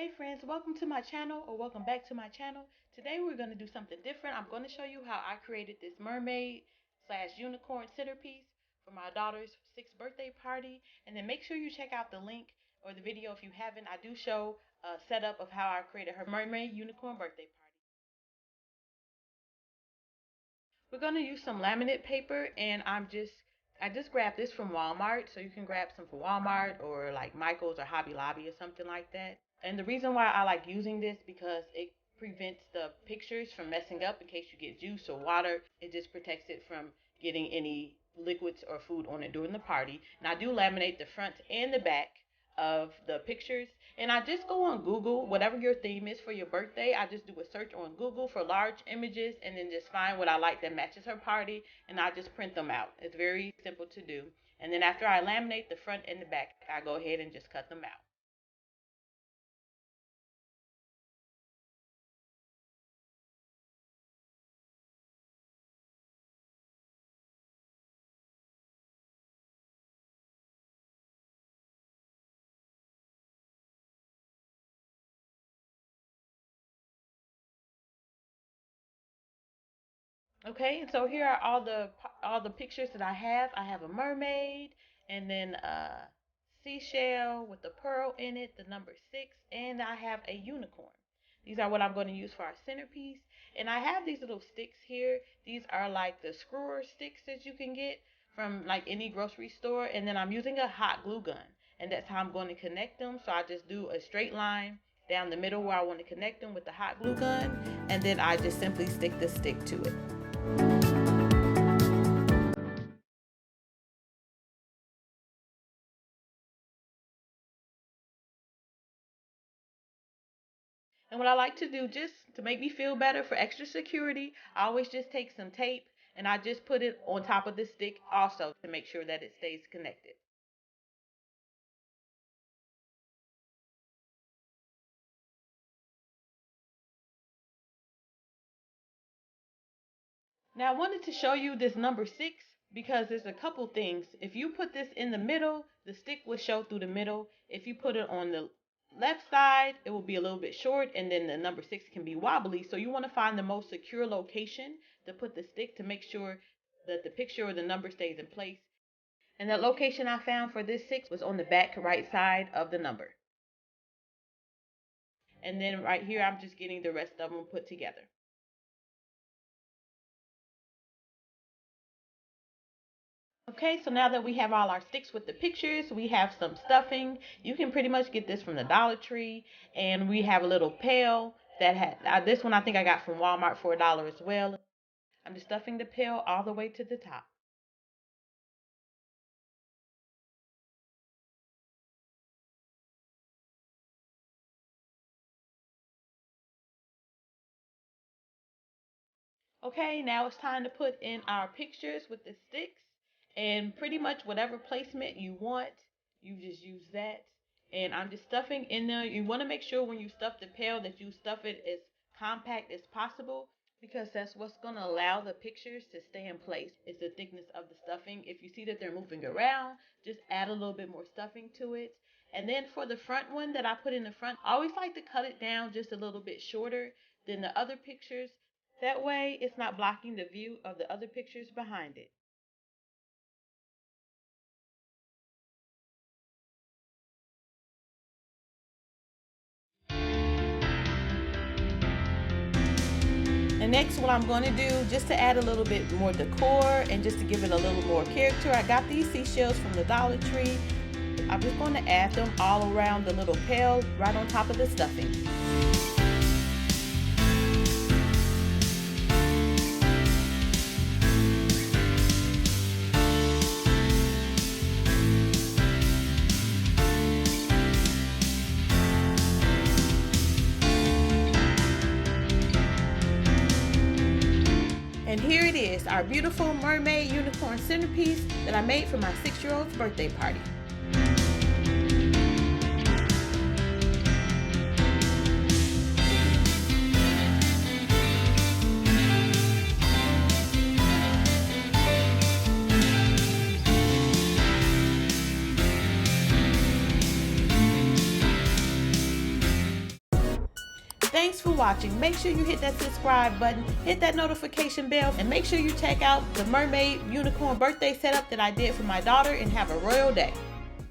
Hey friends, welcome to my channel or welcome back to my channel. Today we're going to do something different. I'm going to show you how I created this mermaid slash unicorn centerpiece for my daughter's 6th birthday party. And then make sure you check out the link or the video if you haven't. I do show a setup of how I created her mermaid unicorn birthday party. We're going to use some laminate paper, and I just grabbed this from Walmart, so you can grab some from Walmart or like Michael's or Hobby Lobby or something like that. And the reason why I like using this because it prevents the pictures from messing up in case you get juice or water. It just protects it from getting any liquids or food on it during the party. And I do laminate the front and the back of the pictures. And I just go on Google, whatever your theme is for your birthday. I just do a search on Google for large images and then just find what I like that matches her party, and I just print them out. It's very simple to do. And then after I laminate the front and the back, I go ahead and just cut them out. Okay, and so here are all the pictures that I have. I have a mermaid, and then a seashell with the pearl in it, the number 6, and I have a unicorn. These are what I'm going to use for our centerpiece. And I have these little sticks here. These are like the screwer sticks that you can get from like any grocery store. And then I'm using a hot glue gun, and that's how I'm going to connect them. So I just do a straight line down the middle where I want to connect them with the hot glue gun, and then I just simply stick the stick to it. And what I like to do, just to make me feel better for extra security, I always just take some tape and I just put it on top of the stick also to make sure that it stays connected. Now I wanted to show you this number 6 because there's a couple things. If you put this in the middle, the stick will show through the middle. If you put it on the left side, it will be a little bit short, and then the number 6 can be wobbly. So you want to find the most secure location to put the stick to make sure that the picture or the number stays in place. And the location I found for this 6 was on the back right side of the number. And then right here, I'm just getting the rest of them put together. Okay, so now that we have all our sticks with the pictures, we have some stuffing. You can pretty much get this from the Dollar Tree. And we have a little pail that had, this one I think I got from Walmart for $1 as well. I'm just stuffing the pail all the way to the top. Okay, now it's time to put in our pictures with the sticks, and pretty much whatever placement you want, you just use that. And I'm just stuffing in there. You want to make sure when you stuff the pail that you stuff it as compact as possible because that's what's going to allow the pictures to stay in place. It's the thickness of the stuffing. If you see that they're moving around, just add a little bit more stuffing to it. And then for the front one that I put in the front, I always like to cut it down just a little bit shorter than the other pictures. That way it's not blocking the view of the other pictures behind it. And next, what I'm going to do, just to add a little bit more decor and just to give it a little more character, I got these seashells from the Dollar Tree. I'm just going to add them all around the little pail right on top of the stuffing. And here it is, our beautiful mermaid unicorn centerpiece that I made for my 6-year-old's birthday party. Thanks for watching. Make sure you hit that subscribe button, hit that notification bell, and make sure you check out the Mermaid Unicorn birthday setup that I did for my daughter, and have a royal day.